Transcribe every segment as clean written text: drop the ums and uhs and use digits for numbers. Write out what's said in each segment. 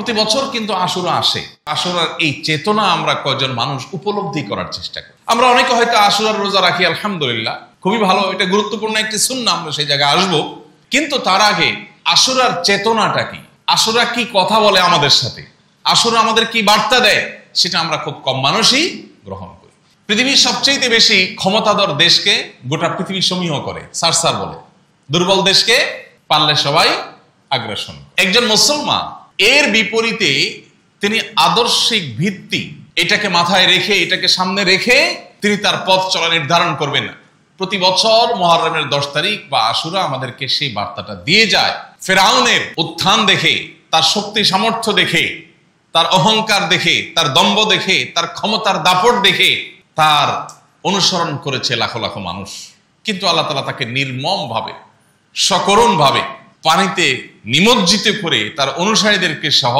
প্রতি বছর কিন্তু আশুরা আসে। আশুরার এই চেতনা আমরা কয়জন মানুষ উপলব্ধি করার চেষ্টা করি। আমরা অনেকে হয়তো আশুরার রোজা রাখি, আলহামদুলিল্লাহ, খুবই ভালো, এটা গুরুত্বপূর্ণ একটি সুন্নাহ, আমরা সেই জায়গায় আসবো। কিন্তু তার আগে আশুরার চেতনাটা কি, আশুরা কি কথা বলে আমাদের সাথে, আশুরা আমাদের কি বার্তা দেয়, সেটা আমরা খুব কম মানুষই গ্রহণ করি। পৃথিবীর সবচেয়ে বেশি ক্ষমতাধর দেশকে গোটা পৃথিবী সমীহ করে, সারসার বলে। দুর্বল দেশকে পারলে সবাই আগ্রাসন। একজন মুসলমান এর বিপরীতে তিনি আদর্শিক ভিত্তি এটাকে মাথায় রেখে, এটাকে সামনে রেখে তিনি তার পথ চলা নির্ধারণ করবেন। প্রতি বছর মুহররমের 10 তারিখ বা আশুরা আমাদেরকে সেই বার্তাটা দিয়ে যায়। ফেরাউনের উত্থান দেখে, তার শক্তি সামর্থ্য দেখে, তার অহংকার দেখে, তার দম্ভ দেখে, তার ক্ষমতার দাপট দেখে তার অনুসরণ করেছে লাখো লাখো মানুষ। কিন্তু আল্লাহ তাআলা তাকে নির্মম ভাবে, সকরুণ ভাবে পানিতে নিমজ্জিত করে তার অনুসারীদেরকে সহ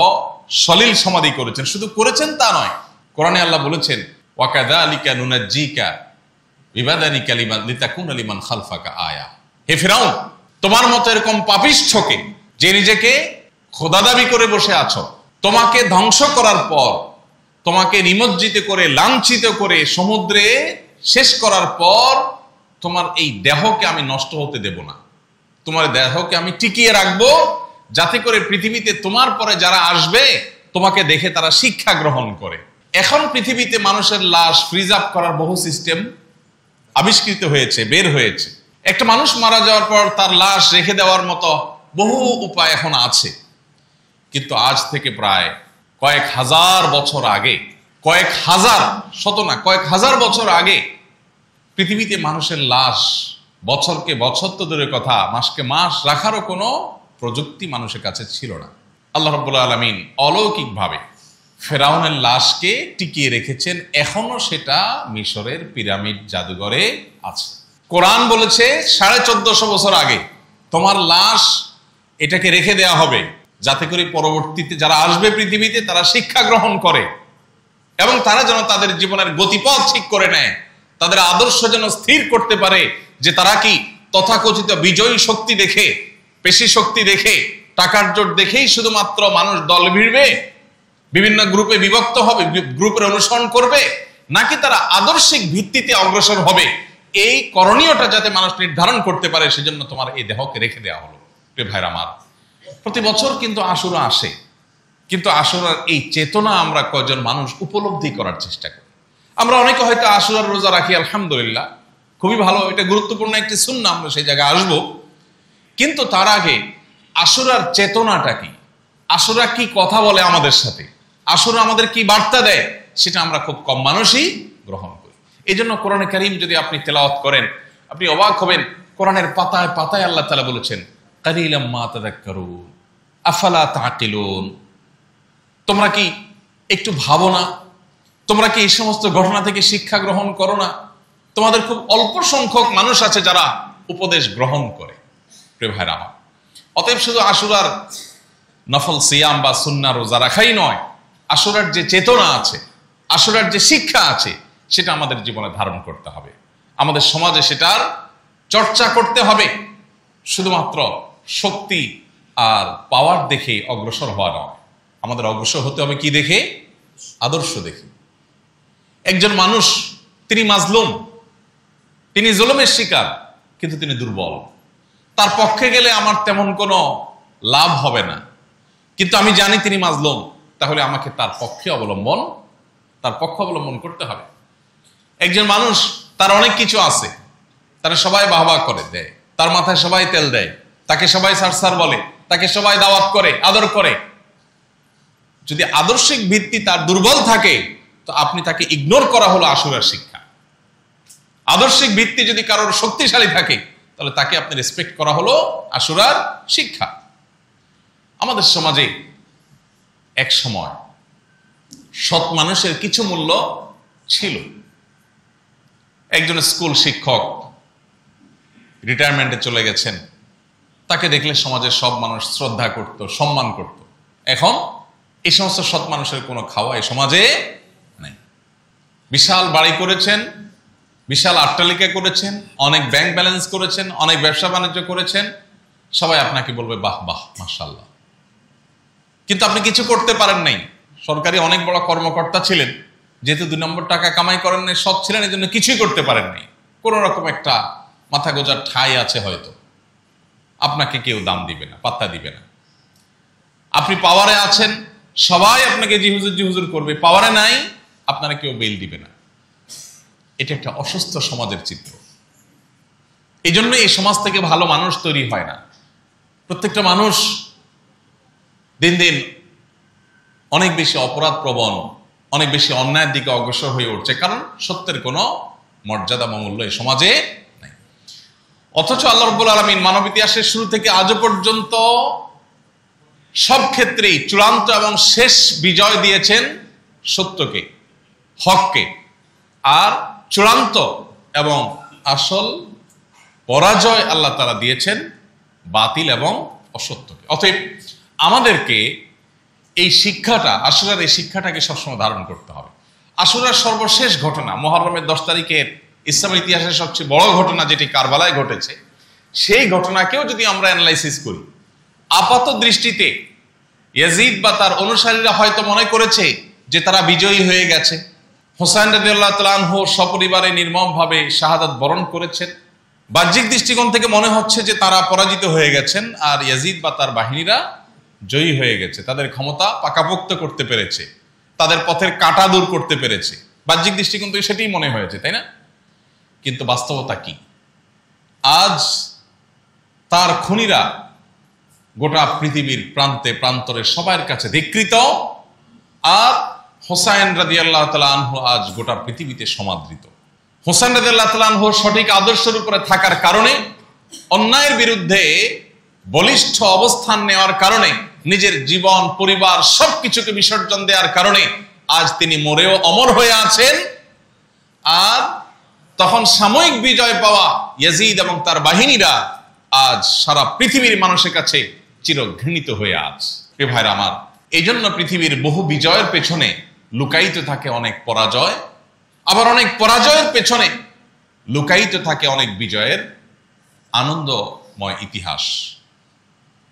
সলিল সমাধি করেছেন। শুধু করেছেন তা নয়, কোরআনে আল্লাহ বলেছেন, ওয়াকাযালিকা নুনাজ্জিকা বিবাদানিকা লিতাকুনা লিমান খালফাকা আয়া। হে ফিরাউন, তোমার মতো এরকম পাপিষ্ঠকে, যে নিজেকে খোদা দাবি করে বসে আছো, তোমাকে ধ্বংস করার পর, তোমাকে নিমজ্জিত করে, লাঞ্ছিত করে সমুদ্রে শেষ করার পর তোমার এই দেহকে আমি নষ্ট হতে দেব না। তোমার দেহকে আমি টিকিয়ে রাখবো, যাতে করে পৃথিবীতে তোমার পরে যারা আসবে তোমাকে দেখে তারা শিক্ষা গ্রহণ করে। এখন পৃথিবীতে মানুষের লাশ ফ্রিজ আপ করার বহু সিস্টেম আবিষ্কৃত হয়েছে, বের হয়েছে। একটা মানুষ মারা যাওয়ার পর তার লাশ রেখে দেওয়ার মতো বহু উপায় এখন আছে। কিন্তু আজ থেকে প্রায় কয়েক হাজার বছর আগে, কয়েক হাজার, শত না, কয়েক হাজার বছর আগে পৃথিবীতে মানুষের লাশ বছরকে বছর তো দূরের কথা, মাসকে মাস রাখারও কোনো প্রযুক্তি মানুষের কাছে ছিল না। আল্লাহ রাব্বুল আলামিন অলৌকিকভাবে ফেরাউনের লাশকে টিকিয়ে রেখেছেন। এখনো সেটা মিশরের পিরামিড জাদুঘরে আছে। কোরআন বলেছে 1450 বছর আগে তোমার লাশ এটাকে রেখে দেয়া হবে, যাতে করে পরবর্তীতে যারা আসবে পৃথিবীতে তারা শিক্ষা গ্রহণ করে এবং তারা যেন তাদের জীবনের গতিপথ ঠিক করে নেয়, তাদের আদর্শ যেন স্থির করতে পারে যে তারা কি তথাকথিত বিজয়ী শক্তি দেখে, পেশি শক্তি দেখে, টাকার জোট দেখেই শুধুমাত্র মানুষ দল ভিড়বে, বিভিন্ন গ্রুপে বিভক্ত হবে, গ্রুপের অনুসরণ করবে, নাকি তারা আদর্শিক ভিত্তিতে অগ্রসর হবে। এই করণীয়টা যাতে মানুষ নির্ধারণ করতে পারে, সেজন্য তোমার এই দেহকে রেখে দেওয়া হলো। প্রিয় ভাইরা আমার, প্রতি বছর কিন্তু আশুরা আসে। কিন্তু আশুরার এই চেতনা আমরা কয়জন মানুষ উপলব্ধি করার চেষ্টা করি। আমরা অনেকে হয়তো আশুরার রোজা রাখি, আলহামদুলিল্লাহ, খুবই ভালো, এটা গুরুত্বপূর্ণ একটি সুন্নাহ, আমরা সেই জায়গায় আসবো। কিন্তু তার আগে আশুরার চেতনাটা কি, আশুরা কি কথা বলে আমাদের সাথে, আশুরা আমাদের কি বার্তা দেয়, সেটা আমরা খুব কম মানুষই গ্রহণ করি। এই জন্য কোরআনে কারীম যদি আপনি তেলাওয়াত করেন, আপনি অবাক হবেন। কোরআনের পাতায় পাতায় আল্লাহ তাআলা বলেছেন, কালিলাম মা তাযাক্কারুন আফালা তাআকিলুন। তোমরা কি একটু ভাবো না? তোমরা কি এই সমস্ত ঘটনা থেকে শিক্ষা গ্রহণ করো না? তোমাদের খুব অল্প সংখ্যক মানুষ আছে যারা উপদেশ গ্রহণ করে। প্রিয় ভাইরা আমার, অতএব শুধু আশুরার নফল সিয়াম বা সুন্নাহ রোজা রাখাই নয়, আশুরার যে চেতনা আছে, আশুরার যে শিক্ষা আছে, সেটা আমাদের জীবনে ধারণ করতে হবে, আমাদের সমাজে সেটার চর্চা করতে হবে। শুধুমাত্র শক্তি আর পাওয়ার দেখে অগ্রসর হওয়া নয়, আমাদের অগ্রসর হতে হবে কি দেখে? আদর্শ দেখে। একজন মানুষ, তিনি মাজলুম, তিনি জুলুমের শিকার, কিন্তু তিনি দুর্বল। তার পক্ষে গেলে আমার তেমন কোনো লাভ হবে না, কিন্তু আমি জানি তিনি মাজলুম, তাহলে আমাকে তার পক্ষ অবলম্বন করতে হবে। একজন মানুষ, তার অনেক কিছু আছে, তারা সবাই বাহবা করে দেয়, তার মাথায় সবাই তেল দেয়, তাকে সবাই সারসার বলে, তাকে সবাই দাওয়াত করে, আদর করে। যদি আদর্শিক ভিত্তি তার দুর্বল থাকে, তো আপনি তাকে ইগনোর করা হলো আশুরার শিক্ষা। আদর্শিক ভিত্তি যদি কারোর শক্তিশালী থাকে, তাহলে তাকে আপনি রেসপেক্ট করা হলো আশুরার শিক্ষা। আমাদের সমাজে এক সময় সৎ মানুষের কিছু মূল্য ছিল। একজন স্কুল শিক্ষক রিটায়ারমেন্টে চলে গেছেন, তাকে দেখলে সমাজের সব মানুষ শ্রদ্ধা করত, সম্মান করত। এখন এই সমস্ত সৎ মানুষের কোনো খাওয়া এই সমাজে নেই। বিশাল বাড়ি করেছেন, বিশাল অট্টালিকা করেছেন, অনেক ব্যাংক ব্যালেন্স করেছেন, অনেক ব্যবসা বাণিজ্য করেছেন, সবাই আপনাকে বলবে বাহ বাহ মাশাআল্লাহ। কিন্তু আপনি কিছু করতে পারেন নাই। সরকারি অনেক বড় কর্মকর্তা ছিলেন, যেহেতু 2 নম্বর টাকা কামাই করেন নাই, সৎ ছিলেন, এই জন্য কিছুই করতে পারেন নাই। কোন রকম একটা মাথা গোজার ঠাঁই আছে হয়তো, আপনাকে কেউ দাম দিবে না, পাত্তা দিবে না। আপনি পাওয়ারে আছেন, সবাই আপনাকে জি হুজুর করবে, পাওয়ারে নাই, আপনারা কেউ বেল দিবে না। এটা একটা অসুস্থ সমাজের চিত্র। এই জন্য এই সমাজ থেকে ভালো মানুষ তৈরি হয় না। প্রত্যেকটা মানুষ দিন দিন অনেক বেশি অপরাধ প্রবণ, অনেক বেশি অন্যায়ের দিকে অগ্রসর হয়ে উঠছে, কারণ সত্যের কোনো মর্যাদা মূল্য এই সমাজে নাই। অথচ আল্লাহ রাব্বুল আলামিন মানব ইতিহাসের শুরু থেকে আজও পর্যন্ত সব ক্ষেত্রেই চূড়ান্ত এবং শেষ বিজয় দিয়েছেন সত্যকে, হককে, আর চূড়ান্ত এবং আসল পরাজয় আল্লাহ তাআলা দিয়েছেন বাতিল এবং অসত্যকে। অতএব আমাদেরকে এই শিক্ষাটা, আশুরার এই শিক্ষাটাকে সবসময় ধারণ করতে হবে। আশুরার সর্বশেষ ঘটনা, মুহররমের 10 তারিখের ইসলামের ইতিহাসের সবচেয়ে বড় ঘটনা যেটি কারবালায় ঘটেছে, সেই ঘটনাকেও যদি আমরা অ্যানালাইসিস করি, আপাত দৃষ্টিতে ইয়াজিদ বা তার অনুসারীরা হয়তো মনে করেছে যে তারা বিজয়ী হয়ে গেছে। হোসাইন রাদিয়াল্লাহু তাআলা আনহু সপরিবারে নির্মমভাবে শাহাদাত বরণ করেছেন। বাহ্যিক দৃষ্টিকোণ থেকে মনে হচ্ছে যে তারা পরাজিত হয়ে গেছেন, আর ইয়াজিদ বা তার বাহিনীরা জয়ী হয়ে গেছে, তাদের ক্ষমতা পাকাপোক্ত করতে পেরেছে, তাদের পথের কাঁটা দূর করতে পেরেছে। বাহ্যিক দৃষ্টিকোণ থেকে সেটাই মনে হয়েছে, তাই না? কিন্তু বাস্তবতা কি? আজ তার খুনিরা গোটা পৃথিবীর প্রান্তে প্রান্তরে সবার কাছে ধিক্কৃত, আর হোসাইন রাদিয়াল্লাহু তাআলা আনহু আজ গোটা পৃথিবীতে সমাদৃত। হোসাইন রাদিয়াল্লাহু তাআলা আনহু সঠিক আদর্শের উপরে থাকার কারণে, অন্যায়ের বিরুদ্ধে বলিষ্ঠ অবস্থান নেওয়ার কারণে, নিজের জীবন পরিবার সবকিছুকে বিসর্জন দেওয়ার কারণে আজ তিনি মরেও অমর হয়ে আছেন। আর তখন সাময়িক বিজয় পাওয়া ইয়াজিদ এবং তার বাহিনীরা আজ সারা পৃথিবীর মানুষের কাছে চিরঘৃণিত হয়ে আছে। এ ভাইরা আমার, এই জন্য পৃথিবীর বহু বিজয়ের পেছনে লুকায়িত থাকে অনেক পরাজয়, আবার অনেক পরাজয়ের পেছনে লুকায়িত থাকে অনেক বিজয়ের আনন্দময় ইতিহাস।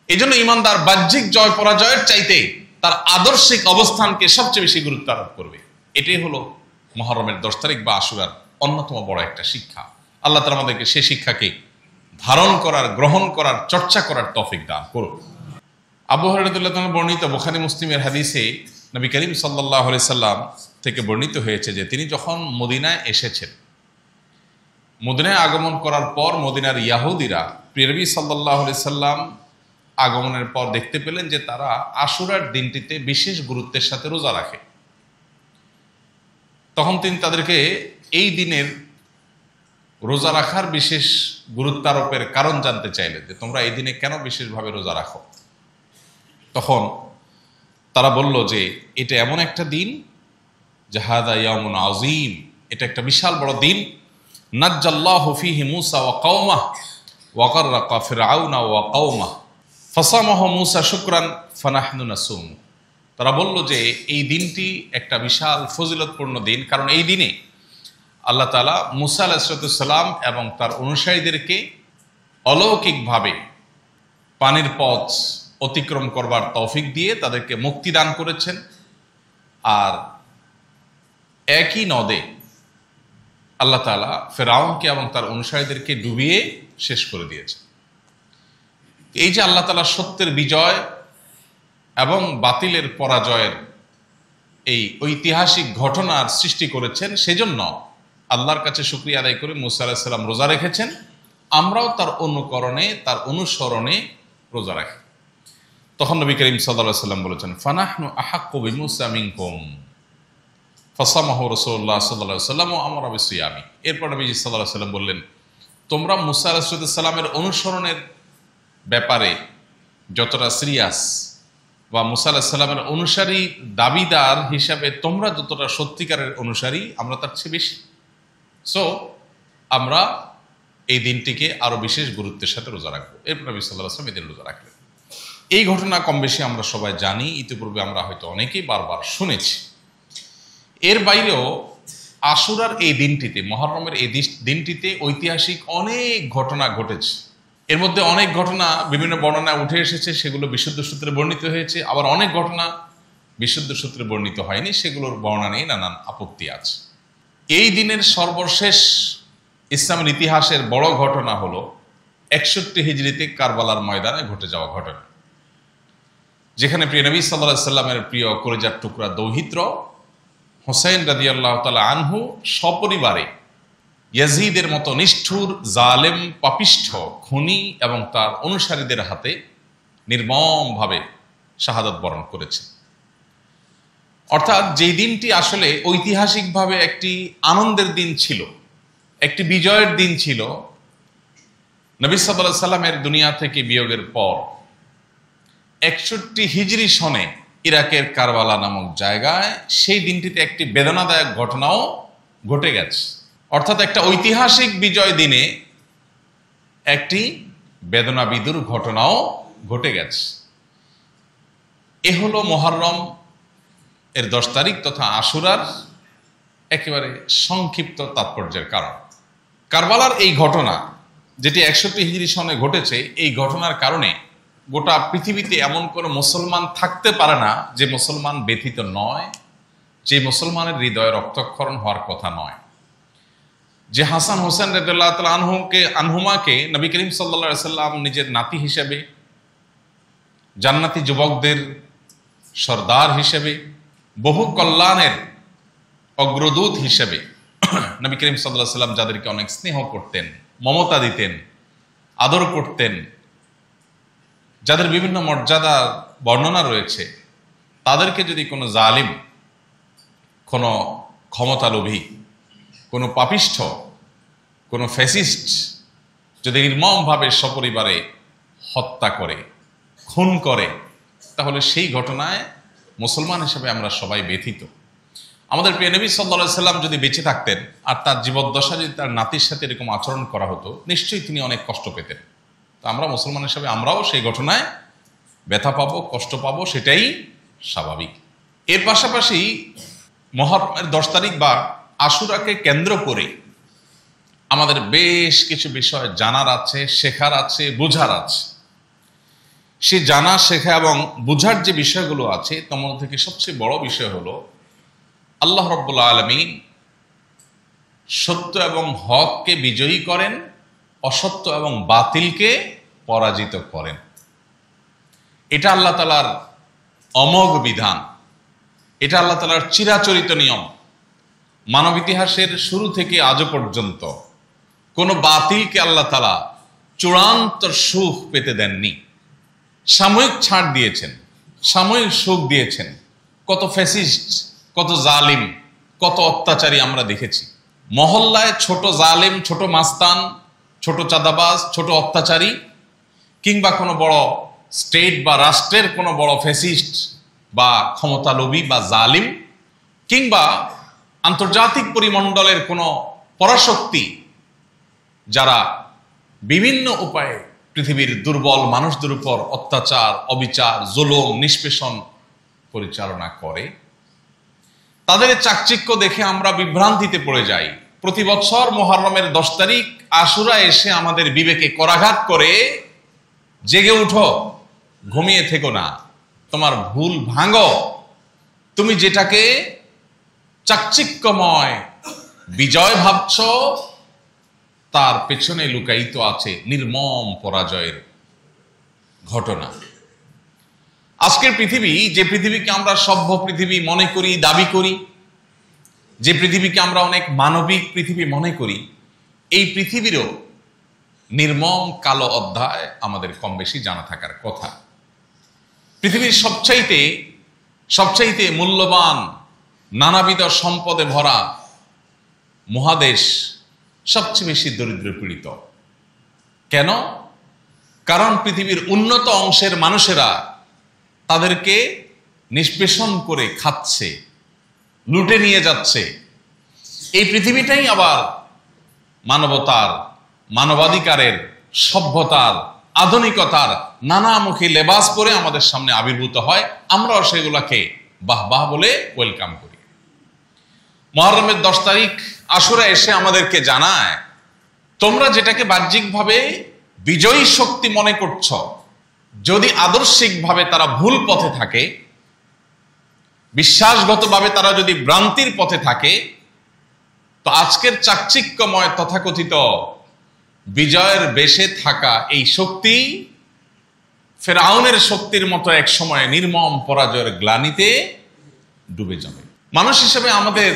এই জন্য ইমানদার বাহ্যিক জয় পরাজয়ের চাইতে তার আদর্শিক অবস্থানকে সবচেয়ে বেশি গুরুত্ব আরোপ করবে। এটাই হলো মুহররমের 10 তারিখ বা আশুরার অন্যতম বড় একটা শিক্ষা। আল্লাহ তাআলা আমাদেরকে সেই শিক্ষাকে ধারণ করার, গ্রহণ করার, চর্চা করার তৌফিক দান করুন। আবু হুরায়রা রাদিয়াল্লাহু আনহু বর্ণিত বুখারী মুসলিমের হাদিসে নবী করিম সাল্লাল্লাহু আলাইহি সাল্লাম থেকে বর্ণিত হয়েছে যে তিনি যখন মদিনায় এসেছেন, মদিনায় আগমন করার পর মদিনার ইহুদিরা প্রিয় নবী সাল্লাল্লাহু আলাইহি সাল্লাম আগমনের পর দেখতে পেলেন যে তারা আশুরার দিনটিতে বিশেষ গুরুত্বের সাথে রোজা রাখে। তখন তিনি তাদেরকে এই দিনের রোজা রাখার বিশেষ গুরুত্বারোপের কারণ জানতে চাইলেন, যে তোমরা এই দিনে কেন বিশেষভাবে রোজা রাখো? তখন তারা বলল যে এটা এমন একটা দিন, যে হাদা ইয়াউমুন আযীম, এটা একটা বিশাল বড় দিন। নাজ্জাল্লাহু ফীহি মূসা ওয়া কওমাহ ওয়া গাররাকা ফিরআউনা ওয়া কওমাহ ফাসামাহু মূসা শুকরান ফানাহনু নাসুম। তারা বলল যে এই দিনটি একটা বিশাল ফজিলতপূর্ণ দিন, কারণ এই দিনে আল্লাহ তাআলা মূসা আলাইহিস সালাম এবং তার অনুসারীদেরকে অলৌকিকভাবে পানির পথ অতিক্রম করবার তৌফিক দিয়ে তাদেরকে মুক্তি দান করেছেন, আর একই নদে আল্লাহ তাআলা ফেরাউনকে এবং তার অনুসারীদেরকে ডুবিয়ে শেষ করে দিয়েছেন। এই যে আল্লাহ তাআলা সত্যের বিজয় এবং বাতিলের পরাজয়ের এই ঐতিহাসিক ঘটনার সৃষ্টি করেছেন, সেজন্য আল্লাহর কাছে শুকরিয়া আদায় করে মূসা আলাইহিস সালাম রোজা রেখেছেন। আমরাও তার অনুকরণে, তার অনুসরণে রোজা রাখি। তখন নবী করিম সাল্লাল্লাহু আলাইহি ওয়াসাল্লাম বলেছেন, ফানাহনু আহাক্কু বিমূসা মিনকুম ফাসামাহু রাসূলুল্লাহ সাল্লাল্লাহু আলাইহি ওয়াসাল্লাম ওয়া আমারা বিসিয়ামি। এরপর নবী সাল্লাল্লাহু আলাইহি ওয়াসাল্লাম বললেন, তোমরা মূসা আলাইহিস সালামের অনুসরণের ব্যাপারে যতটা সিরিয়াস, বা মূসা আলাইহিস সালামের অনুসারী দাবিদার হিসাবে তোমরা যতটা সত্যিকারের অনুসারী, আমরা তার চেয়ে বেশি। সো আমরা এই দিনটিকে আরো বিশেষ গুরুত্বের সাথে রোজা রাখবো। এরপর নবী সাল্লাল্লাহু আলাইহি ওয়াসাল্লাম এদিন রোজা রাখলেন। এই ঘটনা কম বেশি আমরা সবাই জানি, ইতিপূর্বে আমরা হয়তো অনেকেই বারবার শুনেছি। এর বাইরেও আশুরার এই দিনটিতে, মুহররমের এই দিনটিতে ঐতিহাসিক অনেক ঘটনা ঘটেছে। এর মধ্যে অনেক ঘটনা বিভিন্ন বর্ণনায় উঠে এসেছে, সেগুলো বিশুদ্ধ সূত্রে বর্ণিত হয়েছে। আবার অনেক ঘটনা বিশুদ্ধ সূত্রে বর্ণিত হয়নি, সেগুলোর বর্ণনা নিয়ে নানান আপত্তি আছে। এই দিনের সর্বশেষ ইসলামের ইতিহাসের বড় ঘটনা হলো 61 হিজরিতে কারবালার ময়দানে ঘটে যাওয়া ঘটনা, যেখানে প্রিয় নবী সাল্লাল্লাহু আলাইহি সাল্লামের প্রিয় কলিজার টুকরা দৌহিত্র হোসেন রাদিয়াল্লাহু তাআলা আনহু সপরিবারে ইয়াজিদের মতো নিষ্ঠুর, জালেম, পাপিষ্ঠ, খুনি এবং তার অনুসারীদের হাতে নির্মমভাবে শাহাদাত বরণ করেছে। অর্থাৎ যেই দিনটি আসলে ঐতিহাসিকভাবে একটি আনন্দের দিন ছিল, একটি বিজয়ের দিন ছিল, নবী সাল্লাল্লাহু আলাইহি সাল্লামের দুনিয়া থেকে বিয়োগের পর 61 হিজরি সনে ইরাকের কারবালা নামক জায়গায় সেই দিনটিতে একটি বেদনাদায়ক ঘটনাও ঘটে গেছে। অর্থাৎ একটা ঐতিহাসিক বিজয় দিনে একটি বেদনাবিদুর ঘটনাও ঘটে গেছে। এ হলো মুহররম এর 10 তারিখ তথা আশুরার একেবারে সংক্ষিপ্ত তাৎপর্যের কারণ। কারবালার এই ঘটনা যেটি 61 হিজরি সনে ঘটেছে, এই ঘটনার কারণে গোটা পৃথিবীতে এমন কোনো মুসলমান থাকতে পারে না যে মুসলমান ব্যথিত নয়, যে মুসলমানের হৃদয়ে রক্তক্ষরণ হওয়ার কথা নয়। যে হাসান হোসেন রাদিয়াল্লাহু তাআলা আনহুমাকে নবী করিম সাল্লাল্লাহু আলাইহি সাল্লাম নিজের নাতি হিসেবে, জান্নাতি যুবকদের সর্দার হিসেবে, বহু কল্যাণের অগ্রদূত হিসেবে নবী করিম সাল্লাল্লাহু আলাইহি সাল্লাম যাদেরকে অনেক স্নেহ করতেন, মমতা দিতেন, আদর করতেন, যাদের বিভিন্ন মর্যাদার বর্ণনা রয়েছে, তাদেরকে যদি কোনো জালিম, কোনো ক্ষমতালোভী, কোনো পাপিষ্ঠ, কোনো ফ্যাসিস্ট যদি নির্মমভাবে সপরিবারে হত্যা করে, খুন করে, তাহলে সেই ঘটনায় মুসলমান হিসেবে আমরা সবাই ব্যথিত। আমাদের প্রিয় নবী সাল্লাল্লাহু আলাইহি সাল্লাম যদি বেঁচে থাকতেন আর তার জীবদ্দশা যদি তার নাতির সাথে এরকম আচরণ করা হতো, নিশ্চয়ই তিনি অনেক কষ্ট পেতেন। তো আমরা মুসলমান হিসেবে আমরাও সেই ঘটনায় ব্যথা পাবো, কষ্ট পাবো, সেটাই স্বাভাবিক। এর পাশাপাশি মুহররমের 10 তারিখ বা আশুরাকে কেন্দ্র করে আমাদের বেশ কিছু বিষয় জানার আছে, শেখার আছে, বোঝার আছে। সে জানা, শেখা এবং বোঝার যে বিষয়গুলো আছে তার মধ্যে থেকে সবচেয়ে বড় বিষয় হলো আল্লাহ রাব্বুল আলামিন সত্য এবং হককে বিজয়ী করেন, অসত্য এবং বাতিলকে পরাজিত করেন। এটা আল্লাহ তাআলার অমোঘ বিধান, এটা আল্লাহ তাআলার চিরাচরিত নিয়ম। মানব ইতিহাসের শুরু থেকে আজও পর্যন্ত কোনো বাতিলকে আল্লাহ তাআলা চূড়ান্ত সুখ পেতে দেননি। সাময়িক ছাড় দিয়েছেন, সাময়িক সুখ দিয়েছেন। কত ফ্যাসিস্ট, কত জালিম, কত অত্যাচারী আমরা দেখেছি। মহল্লায় ছোট জালিম, ছোট মাস্তান, ছোট চাঁদাবাজ, ছোট অত্যাচারী, কিংবা কোনো বড় স্টেট বা রাষ্ট্রের কোনো বড় ফ্যাসিস্ট বা ক্ষমতালোভী বা জালিম, কিংবা আন্তর্জাতিক পরিমণ্ডলের কোনো পরাশক্তি যারা বিভিন্ন উপায়ে পৃথিবীর দুর্বল মানুষদের উপর অত্যাচার, অবিচার, জুলুম, নিষ্পেষণ পরিচালনা করে, তাদের চাকচিক্য দেখে আমরা বিভ্রান্তিতে পড়ে যাই। প্রতি বছর মুহররমের 10 তারিখ আশুরা এসে আমাদের বিবেকে করাঘাত করে, জেগে উঠো, ঘুমিয়ে থেকো না, তোমার ভুল ভাঙো। তুমি যেটাকে চাকচিক্যময় বিজয় ভাবছ, তার পেছনে লুকায়িত আছে নির্মম পরাজয়ের ঘটনা। আজকের পৃথিবী, যে পৃথিবীকে আমরা সভ্য পৃথিবী মনে করি, দাবি করি, যে পৃথিবীকে আমরা অনেক মানবিক পৃথিবী মনে করি, এই পৃথিবীরও নির্মম কালো অধ্যায় আমাদের কম বেশি জানা থাকার কথা। পৃথিবীর সবচাইতে মূল্যবান, নানাবিধ সম্পদে ভরা মহাদেশ সবচেয়ে বেশি দরিদ্র পীড়িত। কেন? কারণ পৃথিবীর উন্নত অংশের মানুষেরা তাদেরকে নিষ্পেষণ করে খাচ্ছে, লুটে নিয়ে যাচ্ছে। এই পৃথিবীটাই আবার মানবতার, মানবাধিকারের, সভ্যতার, আধুনিকতার নানামুখী লেবাস পরে আমাদের সামনে আবির্ভূত হয়। আমরাও সেগুলোকে বাহ বাহ বলে ওয়েলকাম করি। মুহররমের 10 তারিখ আশুরা এসে আমাদেরকে জানায়, তোমরা যেটাকে বাহ্যিকভাবে বিজয়ী শক্তি মনে করছ, যদি আদর্শিকভাবে তারা ভুল পথে থাকে, বিশ্বাসগতভাবে তারা যদি ভ্রান্তির পথে থাকে, তো আজকের চাকচিক্যময় তথাকথিত বিজয়ের বেশে থাকা এই শক্তি ফেরাউনের শক্তির মতো এক সময় নির্মম পরাজয়ের গ্লানিতে ডুবে যাবে। মানুষ হিসেবে আমাদের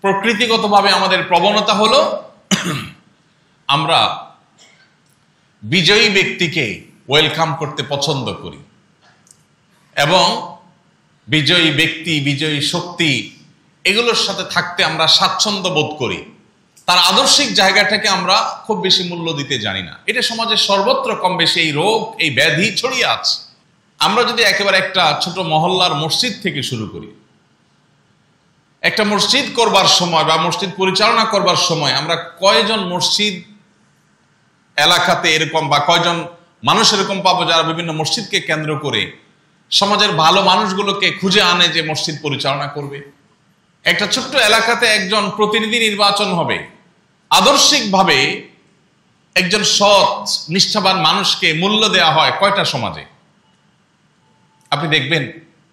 প্রকৃতিগতভাবে আমাদের প্রবণতা হলো আমরা বিজয়ী ব্যক্তিকে ওয়েলকাম করতে পছন্দ করি এবং বিজয়ী ব্যক্তি, বিজয়ী শক্তি এগুলোর সাথে থাকতে আমরা স্বাচ্ছন্দ্য বোধ করি। তার আদর্শিক জায়গাটাকে আমরা খুব বেশি মূল্য দিতে জানি না। এটা সমাজের সর্বত্র কম বেশি এই রোগ, এই ব্যাধি ছড়িয়ে আছে। আমরা যদি একেবারে একটা ছোট মহল্লার মসজিদ থেকে শুরু করি, একটা মসজিদ করবার সময় বা মসজিদ পরিচালনা করবার সময় আমরা কয়জন মসজিদ এলাকাতে এরকম বা কয়জন মানুষ এরকম পাবো যারা বিভিন্ন মসজিদকে কেন্দ্র করে সমাজের ভালো মানুষগুলোকে খুঁজে আনে যে মসজিদ পরিচালনা করবে। একটা ছোট্ট এলাকাতে একজন প্রতিনিধি নির্বাচন হবে, আদর্শিকভাবে একজন সৎ নিষ্ঠাবান মানুষকে মূল্য দেওয়া হয় কয়টা সমাজে? আপনি দেখবেন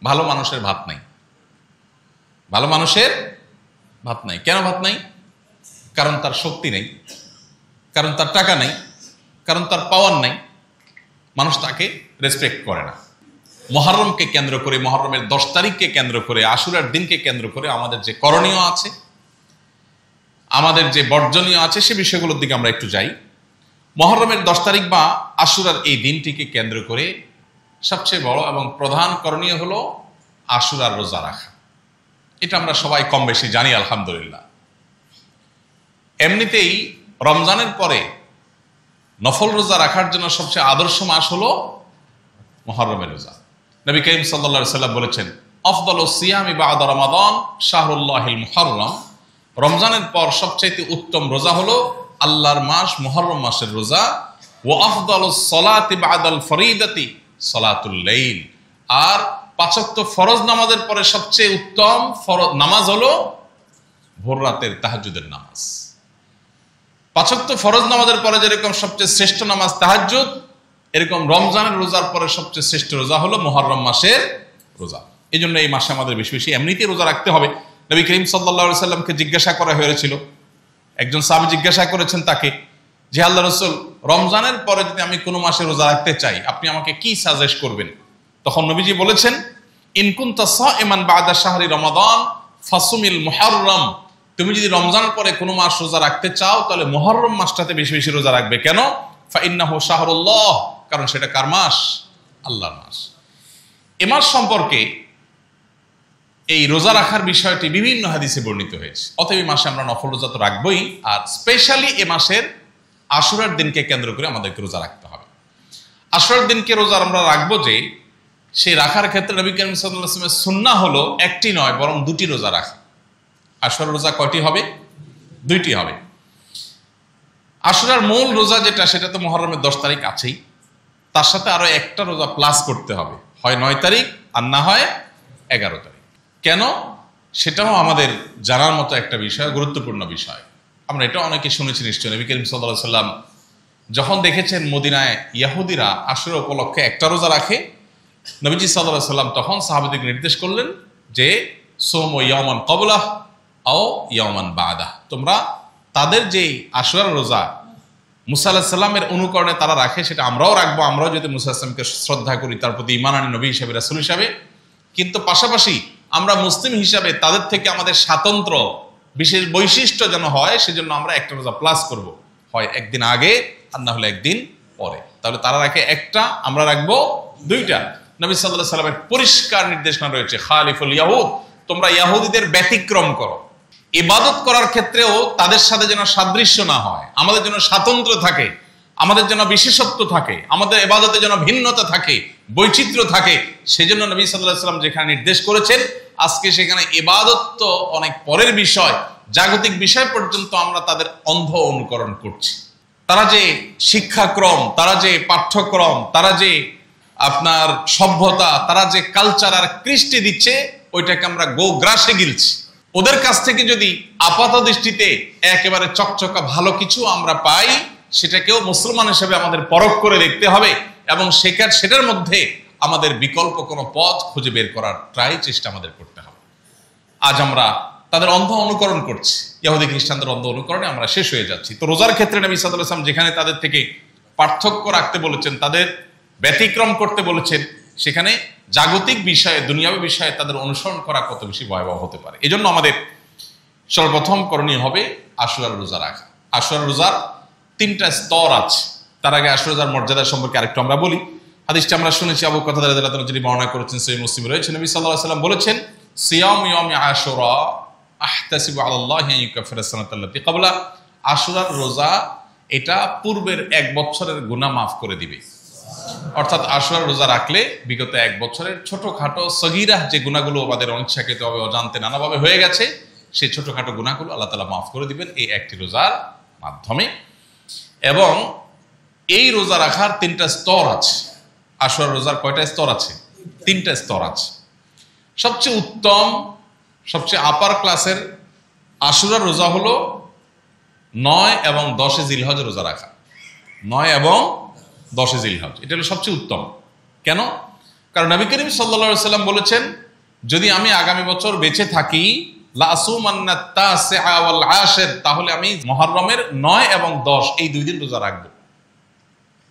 ভালো মানুষের ভাত নাই। ভালো মানুষের ভাত নাই। কেন ভাত নাই? কারণ তার শক্তি নেই, কারণ তার টাকা নেই, কারণ তার পাওয়ার নেই। মানুষ তাকে রেসপেক্ট করে না। মুহররমকে কেন্দ্র করে, মুহররমের 10 তারিখকে কেন্দ্র করে, আশুরার দিনকে কেন্দ্র করে আমাদের যে করণীয় আছে, আমাদের যে বর্জনীয় আছে, সে বিষয়গুলোর দিকে আমরা একটু যাই। মুহররমের 10 তারিখ বা আশুরার এই দিনটিকে কেন্দ্র করে সবচেয়ে বড় এবং প্রধান করণীয় হলো আশুরার রোজা রাখা। এটা আমরা সবাই কম বেশি জানি আলহামদুলিল্লাহ। এমনিতেই রমজানের পরে নফল রোজা রাখার জন্য সবচেয়ে আদর্শ মাস হলো মুহররমের রোজা। নবী করিম সাল্লাল্লাহু আলাইহি ওয়াসাল্লাম বলেছেন, আফদালুস সিয়ামি বা'দা রমাদান শাহরুল্লাহিল মুহররম। রমজানের পর সবচেয়ে উত্তম রোজা হলো আল্লাহর মাস মুহররম মাসের রোজা। ওয়া আফদালুস সালাতি বা'দাল ফরিদাতি সালাতুল লাইল। আর 5 ওয়াক্ত ফরজ নামাজের পরে সবচেয়ে উত্তম নামাজ হলো ভোর রাতের তাহাজ্জুদের নামাজ। 5 ওয়াক্ত ফরজ নামাজের পরে যেরকম সবচেয়ে শ্রেষ্ঠ নামাজ তাহাজ্জুদ, এরকম রমজানের রোজার পরে সবচেয়ে শ্রেষ্ঠ রোজা হলো মুহররম মাসের রোজা। এই জন্য এই মাসে আমাদের বেশি বেশি এমনিতেই রোজা রাখতে হবে। নবী করিম সাল্লাল্লাহু আলাইহি সাল্লামকে জিজ্ঞাসা করা হয়েছিল, একজন সাহাবী জিজ্ঞাসা করেছেন তাকে যে, আল্লাহ রাসূল, রমজানের পরে যদি আমি কোনো মাসে রোজা রাখতে চাই, আপনি আমাকে কি সাজেস্ট করবেন? তখন নবীজি বলেছেন, ইন কুনতা সাইমান বা'দা শাহরি রমাদান ফাসুমিল মুহররম। তুমি যদি রমজানের পরে কোনো মাস রোজা রাখতে চাও তাহলে মুহররম মাসটাতে বেশি বেশি রোজা রাখবে। কেন? ফাইন্নাহু শাহরুল্লাহ, কারণ সেটা কার মাস? আল্লাহর মাস। এ মাস সম্পর্কে এই রোজা রাখার বিষয়টি বিভিন্ন হাদিসে বর্ণিত হয়েছে। অতএব এই মাসে আমরা নফল রোজা তো রাখবই, আর স্পেশালি এ মাসের আশুরার দিনকে কেন্দ্র করে আমাদেরকে রোজা রাখতে হবে। আশুরার দিনকে রোজা আমরা রাখবো যে, সেই রাখার ক্ষেত্রে নবী করিম সাল্লাল্লাহু আলাইহি ওয়াসাল্লামের সুন্নাহ হলো একটি নয় বরং 2টি রোজা রাখা। আশুরার রোজা কয়টি হবে? 2টি হবে। আশুরার মূল রোজা যেটা, সেটা তো মুহররমের 10 তারিখ আছেই, তার সাথে আরো একটা রোজা প্লাস করতে হবে, হয় 9 তারিখ আর না হয় 11 তারিখ। কেন? সেটাও আমাদের জানার মতো একটা বিষয়, গুরুত্বপূর্ণ বিষয়। আমরা এটা অনেকে শুনেছি নিশ্চয়। নবী করিম সাল্লাল্লাহু আলাইহি ওয়াসাল্লাম যখন দেখেছেন মদিনায় ইহুদিরা আশুরা উপলক্ষে একটা রোজা রাখে, নবীজি সাল্লাল্লাহু আলাইহি ওয়াসাল্লাম তখন সাহাবাদেরকে নির্দেশ করলেন যে, সোমু ইয়াওমান ক্বাবলাহ আও ইয়াওমান বা'দাহ। তোমরা তাদের যে আশুরার রোজা মুসা আলাইহিস সালামের অনুকরণে তারা রাখে, সেটা আমরাও রাখবো। আমরাও যদি মুসা আলাইহিস সালামকে শ্রদ্ধা করি, তার প্রতি ঈমান আনি নবী হিসেবে, রাসূল হিসেবে, কিন্তু পাশাপাশি আমরা মুসলিম হিসাবে তাদের থেকে আমাদের স্বাতন্ত্র্য বিশেষ বৈশিষ্ট্য যেন হয়, সেজন্য আমরা একটা রোজা প্লাস করব, হয় একদিন আগে আর না হলে একদিন পরে। তাহলে তারা রাখে একটা, আমরা রাখবো 2টা। নবী সাল্লাল্লাহু আলাইহি ওয়াসাল্লামের পরিষ্কার নির্দেশনা রয়েছে, খালিফুল ইয়াহুদ, তোমরা ইহুদিদের ব্যতিক্রম করো। ইবাদত করার ক্ষেত্রেও তাদের সাথে যেন সাদৃশ্য না হয়, আমাদের যেন স্বাতন্ত্র্য থাকে, আমাদের যেন বিশেষত্ব থাকে, আমাদের ইবাদতে যেন ভিন্নতা থাকে, বৈচিত্র্য থাকে। সেজন্য নবী সাল্লাল্লাহু আলাইহি ওয়াসাল্লাম যেখানে নির্দেশ করেছেন, আজকে সেখানে ইবাদত তো অনেক পরের বিষয়, জাগতিক বিষয় পর্যন্ত আমরা তাদের অন্ধ অনুকরণ করছি। তারা যে শিক্ষাক্রম, তারা যে পাঠ্যক্রম, তারা যে আপনার সভ্যতা, তারা যে কালচার আর কৃষ্টি দিচ্ছে, ওইটাকে আমরা গোগ্রাসে গিলছি। ওদের কাছ থেকে যদি আপাত দৃষ্টিতে একেবারে চকচকা ভালো কিছু আমরা পাই, সেটাকেও মুসলমান হিসেবে আমাদের পরখ করে দেখতে হবে এবং সেটার মধ্যে আমাদের বিকল্প কোনো পথ খুঁজে বের করার চেষ্টা আমাদের করতে হবে। আজ আমরা তাদের অন্ধ অনুকরণ করছি, ইহুদি খ্রিস্টানদের অন্ধ অনুকরণে আমরা শেষ হয়ে যাচ্ছি। তো রোজার ক্ষেত্রে নবী সাল্লাল্লাহু আলাইহি ওয়াসাল্লাম যেখানে তাদের থেকে পার্থক্য রাখতে বলেছেন, তাদের ব্যতিক্রম করতে বলেছেন, সেখানে জাগতিক বিষয়ে, দুনিয়াবী বিষয়ে তাদের অনুসরণ করা কত বেশি ভয়াবহ হতে পারে। এই জন্য আমাদের সর্বপ্রথম করণীয় হবে আশুরার রোজা রাখা। আশুরার রোজার 3টা স্তর আছে। তার আগে আশুরার রোজার মর্যাদা সম্পর্কে আরেকটু আমরা বলি। হাদিসটা আমরা শুনেছি, আবু কাতাদা রাদিয়াল্লাহু আনহু যিনি বর্ণনা করেছেন, সহিহ মুসলিম রয়েছে। নবী সাল্লাল্লাহু আলাইহি ওয়াসাল্লাম বলেছেন, সিয়াম ইয়াউমি আশুরা আহতাসিবু আলাল্লাহি আন ইউকাফিরা সানাতাল্লাতী ক্বাবলা। আশুরার রোজা এটা পূর্বের 1 বছরের গুনাহ মাফ করে দিবে। অর্থাৎ আশুরার রোজা রাখলে বিগত 1 বছরের ছোটখাটো সগীরা যে গুনাহগুলো আমাদের অনিচ্ছাকৃতভাবে অজান্তে নানাভাবে হয়ে গেছে, সেই ছোটখাটো গুনাহগুলো আল্লাহ তাআলা মাফ করে দিবেন এই একটি রোজার মাধ্যমে। এবং এই রোজা রাখার 3টা স্তর আছে। আশুরার রোজার কয়টা স্তর আছে? 3টা স্তর আছে। সবচেয়ে উত্তম, সবচেয়ে আপার ক্লাসের আশুরার রোজা হলো 9 এবং 10 জিলহজ রোজা রাখা। 9 এবং 10 জিলহজ, এটা হলো সবচেয়ে উত্তম। কেন? কারণ নবী করিম সাল্লাল্লাহু আলাইহি ওয়াসাল্লাম বলেছেন, যদি আমি আগামী বছর বেঁচে থাকি তাহলে আমি মুহররমের 9 এবং 10 এই 2 দিন রোজা রাখবো।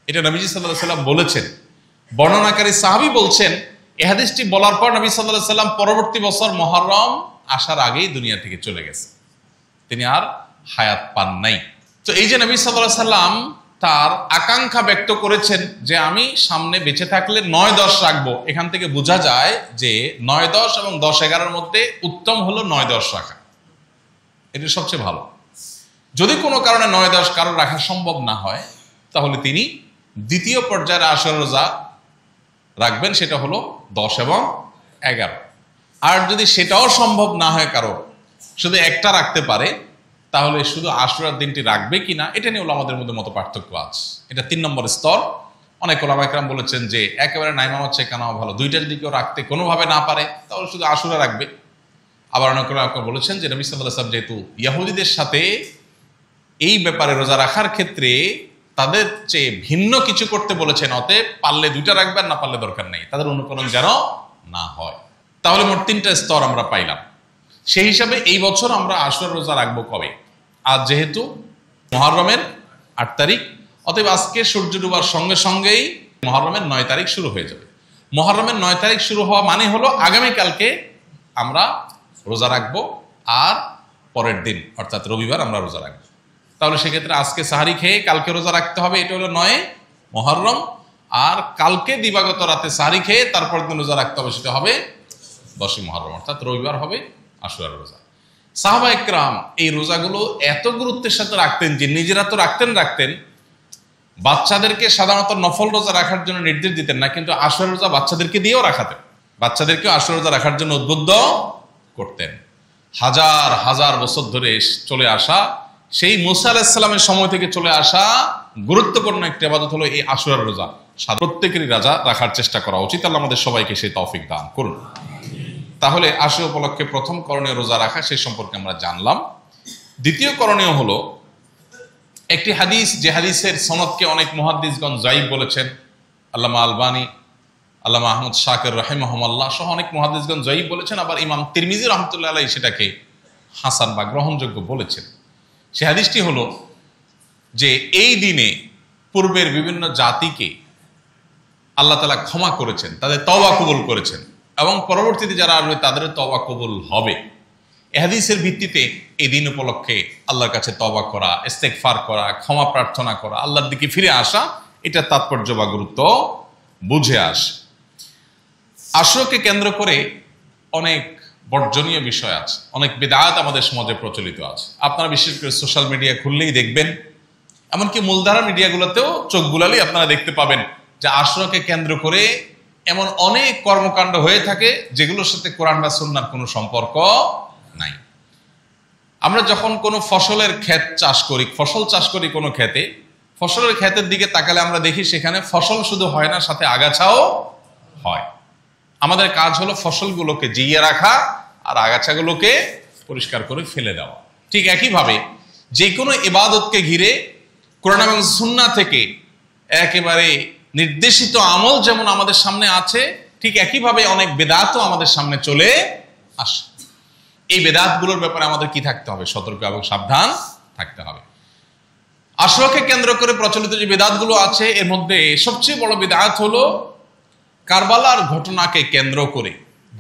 এটা নবীজি সাল্লাল্লাহু আলাইহি ওয়াসাল্লাম বলেছেন। বর্ণনাকারী সাহাবী বলছেন, এই হাদিসটি বলার পর নবী সাল্লাল্লাহু আলাইহি ওয়াসাল্লাম পরবর্তী বছর মুহররম আসার আগেই দুনিয়া থেকে চলে গেছে, তিনি আর হায়াত পান নাই। তো এই যে নবী সাল্লাল্লাহু আলাইহি ওয়াসাল্লাম তার আকাঙ্ক্ষা ব্যক্ত করেছেন যে আমি সামনে বেঁচে থাকলে 9-10 রাখবো, এখান থেকে বোঝা যায় যে 9-10 এবং 10-11-র মধ্যে উত্তম হলো 9-10 রাখা, এটা সবচেয়ে ভালো। যদি কোনো কারণে 9-10 কারো রাখা সম্ভব না হয়, তাহলে তিনি দ্বিতীয় পর্যায়ের আশুরা রোজা রাখবেন, সেটা হলো 10 এবং 11। আর যদি সেটাও সম্ভব না হয়, কারো শুধু একটা রাখতে পারে, তাহলে শুধু আশুরার দিনটি রাখবে কিনা এটা নিয়ে আমাদের মধ্যে মত পার্থক্য আছে। এটা 3 নম্বর স্তর। অনেক ওলামা ইকরাম বলেছেন যে একেবারে নাইমা হচ্ছে কেন ভালো, 2টা যদি কেউ রাখতে কোনোভাবে না পারে তাহলে শুধু আশুরা রাখবে। আবার অনেক ওলামা বলেছেন যে নবী সাল্লাল্লাহু আলাইহি ওয়াসাল্লাম যেহেতু ইহুদিদের সাথে এই ব্যাপারে রোজা রাখার ক্ষেত্রে তাদের চেয়ে ভিন্ন কিছু করতে বলেছেন, অতএব পারলে 2টা রাখবেন, না পারলে দরকার নেই, তাদের অনুকরণ যেন না হয়। তাহলে মোট 3টা স্তর আমরা পাইলাম। সেই হিসাবে এই বছর আমরা আশুরার রোজা রাখবো কবে? আজ যেহেতু মুহররমের 8 তারিখ, অতএব আজকে সূর্য ডুবার সঙ্গে সঙ্গেই মুহররমের 9 তারিখ শুরু হয়ে যাবে। মুহররমের 9 তারিখ শুরু হওয়া মানে হলো আগামীকালকে আমরা রোজা রাখবো, আর পরের দিন অর্থাৎ রবিবার আমরা রোজা রাখবো। তাহলে সেক্ষেত্রে আজকে সাহারি খেয়ে কালকে রোজা রাখতে হবে, এটা হলো 9 মুহররম। আর কালকে দিবাগত রাতে সাহারি খেয়ে তারপর দিন রোজা রাখতে হবে, সেটা হবে 10 মুহররম, অর্থাৎ রবিবার হবে আশুরার রোজা। সাহাবা ইকরাম এই রোজাগুলো এত গুরুত্বের সাথে রাখতেন যে নিজেরা তো রাখতেন, বাচ্চাদেরকে সাধারণত নফল রোজা রাখার জন্য নির্দেশ দিতেন না, কিন্তু আশুরা রোজা বাচ্চাদেরকে দিয়েও রাখাতেন, বাচ্চাদেরকেও আশুরা রোজা রাখার জন্য উদ্বুদ্ধ করতেন। হাজার হাজার বছর ধরে চলে আসা, সেই মুসা আলাইহিস সালামের সময় থেকে চলে আসা গুরুত্বপূর্ণ একটি ইবাদত হলো এই আশুরার রোজা। প্রত্যেকেরই রোজা রাখার চেষ্টা করা উচিত। আল্লাহ আমাদের সবাইকে সেই তৌফিক দান করুন। তাহলে আশুরা উপলক্ষে প্রথম করণীয় রোজা রাখা, সেই সম্পর্কে আমরা জানলাম। দ্বিতীয় করণীয় হলো একটি হাদিস, যে হাদিসের সনদকে অনেক মুহাদ্দিসগণ যায়িফ বলেছেন। আল্লামা আলবানী, আল্লামা আহমদ শাকির রাহিমাহুল্লাহ সহ অনেক মুহাদ্দিসগণ যায়িফ বলেছেন। আবার ইমাম তিরমিজি রাহমাতুল্লাহ আলাইহি সেটাকে হাসান বা গ্রহণযোগ্য বলেছেন। সে হাদিসটি হলো যে এই দিনে পূর্বের বিভিন্ন জাতিকে আল্লাহ তাআলা ক্ষমা করেছেন, তাদের তওবা কবুল করেছেন, এবং পরবর্তীতে যারা আসবে তাদের তওবা কবুল হবে। এই হাদিসের ভিত্তিতে এই দিন উপলক্ষে আল্লাহর কাছে তওবা করা, ইস্তেগফার করা, ক্ষমা প্রার্থনা করা, আল্লাহর দিকে ফিরে আসা, এটা তাৎপর্য বা গুরুত্ব বুঝে আসে। আশুরাকে কেন্দ্র করে অনেক বর্জনীয় বিষয় আছে, অনেক বিদআত আমাদের সমাজে প্রচলিত আছে। আপনারা বিশেষ করে সোশ্যাল মিডিয়া খুললেই দেখবেন, এমনকি মূলধারা মিডিয়াগুলোতেও চোখ বুলালেই আপনারা দেখতে পাবেন যে আশুরাকে কেন্দ্র করে এমন অনেক কর্মকাণ্ড হয়ে থাকে যেগুলোর সাথে কোরআন বা সুন্নাহর কোনো সম্পর্ক নাই। আমরা যখন কোনো ফসলের ক্ষেত চাষ করি, ফসল চাষ করি কোনো ক্ষেতে, ফসলের ক্ষেতের দিকে তাকালে আমরা দেখি সেখানে ফসল শুধু হয় না, সাথে আগাছাও হয়। আমাদের কাজ হলো ফসলগুলোকে জিইয়ে রাখা আর আগাছাগুলোকে পরিষ্কার করে ফেলে দেওয়া। ঠিক একইভাবে যে কোনো ইবাদতকে ঘিরে কোরআন এবং সুন্নাহ থেকে একেবারে নির্দেশিত আমল যেমন আমাদের সামনে আছে, ঠিক একইভাবে অনেক বেদাতও আমাদের সামনে চলে আসে। এই বেদাতগুলোর ব্যাপারে আমাদের কি থাকতে হবে? সতর্ক এবং সাবধান থাকতে হবে। আশুরাকে কেন্দ্র করে প্রচলিত যে বেদাতগুলো আছে, এর মধ্যে সবচেয়ে বড় বেদাত হলো কারবালার ঘটনাকে কেন্দ্র করে,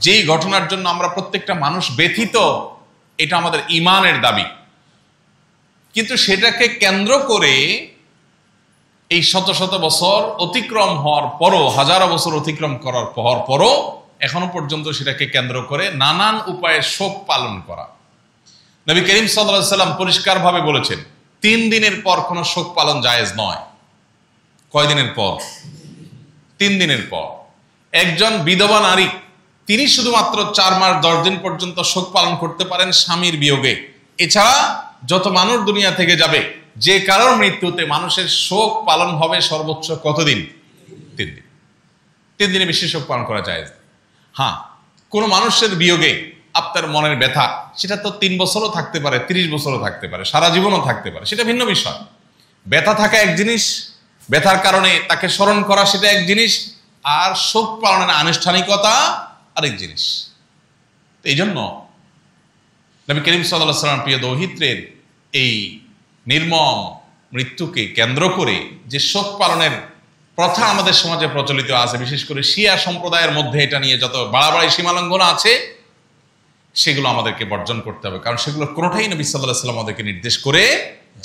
যেই ঘটনার জন্য আমরা প্রত্যেকটা মানুষ ব্যথিত, এটা আমাদের ঈমানের দাবি, কিন্তু সেটাকে কেন্দ্র করে এই শত শত বছর অতিক্রম হওয়ার পরও, হাজারো বছর অতিক্রম করার পরও এখনো পর্যন্ত সেটাকে কেন্দ্র করে নানান উপায়ে শোক পালন করা। নবী করিম সাল্লাল্লাহু আলাইহি সাল্লাম পরিষ্কারভাবে বলেছেন 3 দিনের পর কোনো শোক পালন জায়েজ নয়। কয় দিনের পর? 3 দিনের পর। একজন বিধবা নারী, তিনি শুধুমাত্র 4 মাস 10 দিন পর্যন্ত শোক পালন করতে পারেন স্বামীর বিয়োগে। এছাড়া যত মানুষ দুনিয়া থেকে যাবে, যে কারোর মৃত্যুতে মানুষের শোক পালন হবে সর্বোচ্চ কতদিন? 3 দিন। 3 দিনে বেশি শোক পালন করা যায়। হ্যাঁ, কোনো মানুষের বিয়োগে আপনার মনের ব্যথা, সেটা তো 3 বছরও থাকতে পারে, 30 বছরও থাকতে পারে, সারা জীবনও থাকতে পারে, সেটা ভিন্ন বিষয়। ব্যথা থাকা এক জিনিস, ব্যথার কারণে তাকে স্মরণ করা সেটা এক জিনিস, আর শোক পালনের আনুষ্ঠানিকতা আরেক জিনিস। এই জন্য নবী করিম সাল্লাল্লাহু আলাইহি ওয়াসাল্লাম প্রিয় দৌহিত্রের এই নির্মম মৃত্যুকে কেন্দ্র করে যে শোক পালনের প্রথা আমাদের সমাজে প্রচলিত আছে, বিশেষ করে শিয়া সম্প্রদায়ের মধ্যে এটা নিয়ে যত বাড়াবাড়ি সীমালঙ্ঘন আছে, সেগুলো আমাদেরকে বর্জন করতে হবে, কারণ সেগুলো কোনোটাই নবী সাল্লাল্লাহু আলাইহি ওয়াসাল্লাম আমাদেরকে নির্দেশ করে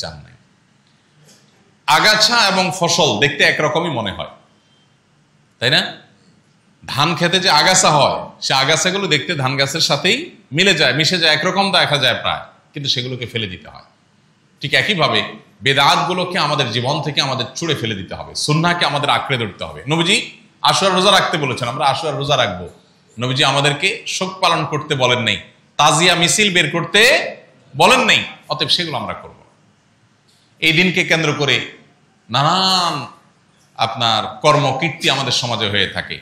যান নাই। আগাছা এবং ফসল দেখতে একরকমই মনে হয়, তাই না? ধান খেতে যে আগাছা হয়, সে আগাছাগুলো দেখতে ধান গাছের সাথেই মিশে যায়, একরকম দেখা যায় প্রায়, কিন্তু সেগুলোকে ফেলে দিতে হয়। ঠিক একইভাবে বেদাতগুলোকে আমাদের জীবন থেকে আমাদের ছুঁড়ে ফেলে দিতে হবে, সুন্নাহকে আমাদের আঁকড়ে ধরতে হবে। নবীজি আশুরার রোজা রাখতে বলেছেন, আমরা আশুরার রোজা রাখবো। নবীজি আমাদেরকে শোক পালন করতে বলেন নাই, তাজিয়া মিছিল বের করতে বলেন নাই, অতএব সেগুলো আমরা করব। এই দিনকে কেন্দ্র করে নানান আপনার কর্মকীর্তি আমাদের সমাজে হয়ে থাকে।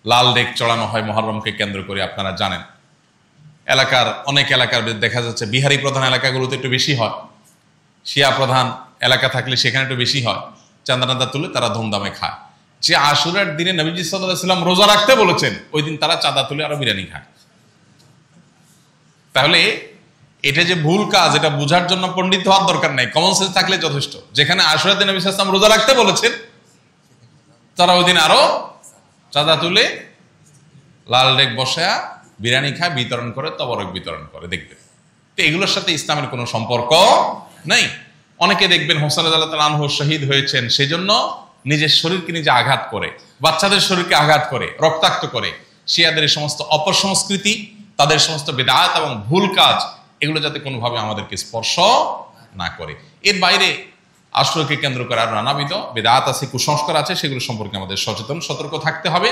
লাল ডেক চড়ানো হয় মুহররমকে কেন্দ্র করে, আপনারা জানেন। অনেক এলাকার দেখা যাচ্ছে বিহারি প্রধান এলাকাগুলোতে একটু বেশি হয়, শিয়া প্রধান এলাকা থাকলে সেখানে একটু বেশি হয়। চাঁদা তুলে তারা ধুমধামে খায়। যে আশুরার দিনে নবীজি সাল্লাল্লাহু আলাইহি ওয়াসাল্লাম রোজা রাখতে বলেছেন, ওই দিন তারা চাঁদা তুলে আরো বিরিয়ানি খায়। তাহলে এটা যে ভুল কাজ, এটা বোঝার জন্য পণ্ডিত হওয়ার দরকার নাই, কমন সেন্স থাকলে যথেষ্ট। যেখানে আশুরার দিনে নবী সাল্লাল্লাহু আলাইহি ওয়াসাল্লাম রোজা রাখতে বলেছেন, তারা ওই দিন আরো চাঁদা তুলে লাল ডেক বসায়া বিরিয়ানি খায়, বিতরণ করে, তবরক বিতরণ করে। দেখবেন তো এগুলোর সাথে ইসলামের কোনো সম্পর্ক নেই। অনেকে দেখবেন হোসেন রাদিয়াল্লাহু আনহু শহীদ হয়েছেন, সেজন্য নিজের শরীরকে নিজে আঘাত করে, বাচ্চাদের শরীরকে আঘাত করে, রক্তাক্ত করে। শিয়াদের এই সমস্ত অপসংস্কৃতি, তাদের সমস্ত বেদাত এবং ভুল কাজ, এগুলো যাতে কোনোভাবে আমাদেরকে স্পর্শ না করে। এর বাইরে আশুরাকে কেন্দ্র করে আর নানাবিধ বেদাত আছে, কুসংস্কার আছে, সেগুলো সম্পর্কে আমাদের সচেতন সতর্ক থাকতে হবে।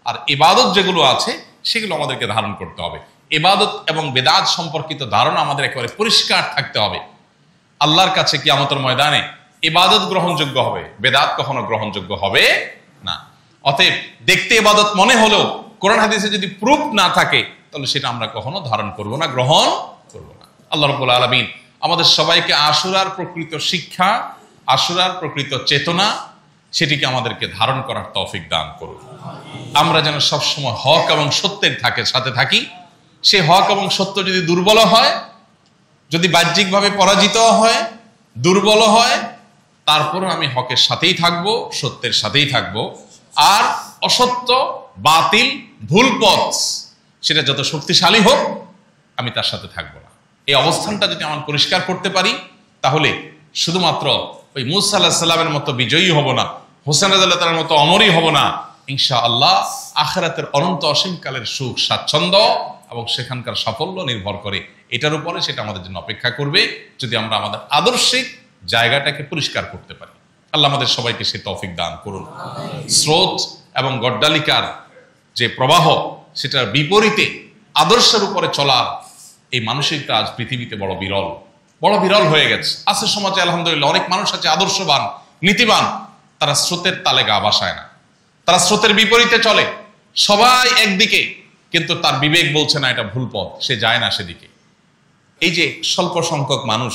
আর ইবাদত যেগুলো আছে সেগুলো আমাদেরকে ধারণ করতে হবে। ইবাদত এবং বেদাত সম্পর্কিত ধারণা আমাদের একেবারে পরিষ্কার থাকতে হবে। আল্লাহর কাছে কিয়ামতের ময়দানে ইবাদত গ্রহণযোগ্য হবে, বেদাত কখনো গ্রহণযোগ্য হবে না। অতএব দেখতে ইবাদত মনে হলেও কোরআন হাদিসে যদি প্রুফ না থাকে, তাহলে সেটা আমরা কখনো ধারণ করব না, গ্রহণ করব না। আল্লাহ রাব্বুল আলামিন আমাদের সবাইকে আশুরার প্রকৃত শিক্ষা, আশুরার প্রকৃত চেতনা, সেটিকে আমাদেরকে ধারণ করার তৌফিক দান করুন। আমরা যেন সবসময় হক এবং সত্যের সাথে থাকি। সে হক এবং সত্য যদি দুর্বল হয়, যদি বাহ্যিকভাবে পরাজিত হয়, দুর্বল হয়, তারপরও আমি হকের সাথেই থাকবো, সত্যের সাথেই থাকবো। আর অসত্য, বাতিল, ভুল পথ, সেটা যত শক্তিশালী হোক, আমি তার সাথে থাকবো না। এই অবস্থানটা যদি আমরা পরিষ্কার করতে পারি, তাহলে শুধুমাত্র ওই মূসা আলাইহিস সালামের মতো বিজয়ী হব না, হোসেন রাদিয়াল্লাহু তাআলার মতো অমরই হব না। ইনশাআল্লাহ আখিরাতের অনন্ত অসীমকালের সুখ স্বাচ্ছন্দ্য এবং সেখানকার সাফল্য নির্ভর করে এটার উপরে, সেটা আমাদের জন্য অপেক্ষা করবে যদি আমরা আমাদের আদর্শিক জায়গাটাকে পরিষ্কার করতে পারি। আল্লাহ আমাদের সবাইকে সে তৌফিক দান করুন। স্রোত এবং গড্ডালিকার যে প্রবাহ, সেটার বিপরীতে আদর্শের উপরে চলা, এই মানসিকতা আজ পৃথিবীতে বড় বিরল হয়ে গেছে। আছে সমাজে আলহামদুলিল্লাহ অনেক মানুষ আছে আদর্শবান, নীতিবান, তারা স্রোতের তালে গা ভাসায় না, তারা স্রোতের বিপরীতে চলে। সবাই একদিকে, কিন্তু তার বিবেক বলছে না এটা ভুল পথ, সে যায় না সেদিকে। এই যে স্বল্প সংখ্যক মানুষ,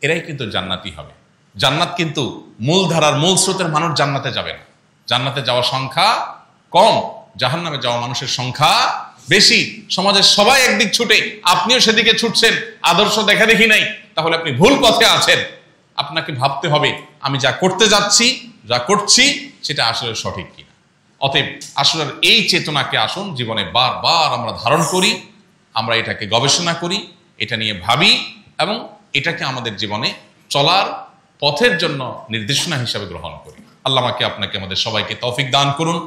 এরাই কিন্তু জান্নাতি হবে। জান্নাত কিন্তু মূল ধারার মূল স্রোতের মানুষ জান্নাতে যাবে না। জান্নাতে যাওয়ার সংখ্যা কম, জাহান্নামে যাওয়া মানুষের সংখ্যা বেশি। সমাজের সবাই একদিক ছুটে, আপনিও সেদিকে ছুটছেন, আদর্শ দেখা দেখি নাই, তাহলে আপনি ভুল পথে আছেন। আপনাকে ভাবতে হবে আমি যা করতে যাচ্ছি, যা করছি সেটা আসলে সঠিক কিনা। অতএব আসলের এই চেতনাকে আসুন জীবনে বারবার আমরা ধারণ করি, আমরা এটাকে গবেষণা করি, এটা নিয়ে ভাবি এবং এটাকে আমাদের জীবনে চলার পথের জন্য নির্দেশনা হিসাবে গ্রহণ করি। আল্লাহ আমাকে আপনাকে আমাদের সবাইকে তৌফিক দান করুন।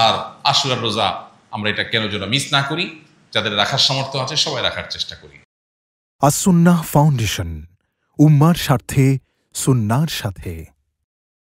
আর আশুরার রোজা আমরা এটা কেন যেন মিস না করি, যাদের রাখার সামর্থ্য আছে সবাই রাখার চেষ্টা করি। আস সুন্নাহ ফাউন্ডেশন, উম্মার স্বার্থে সুন্নাহর সাথে।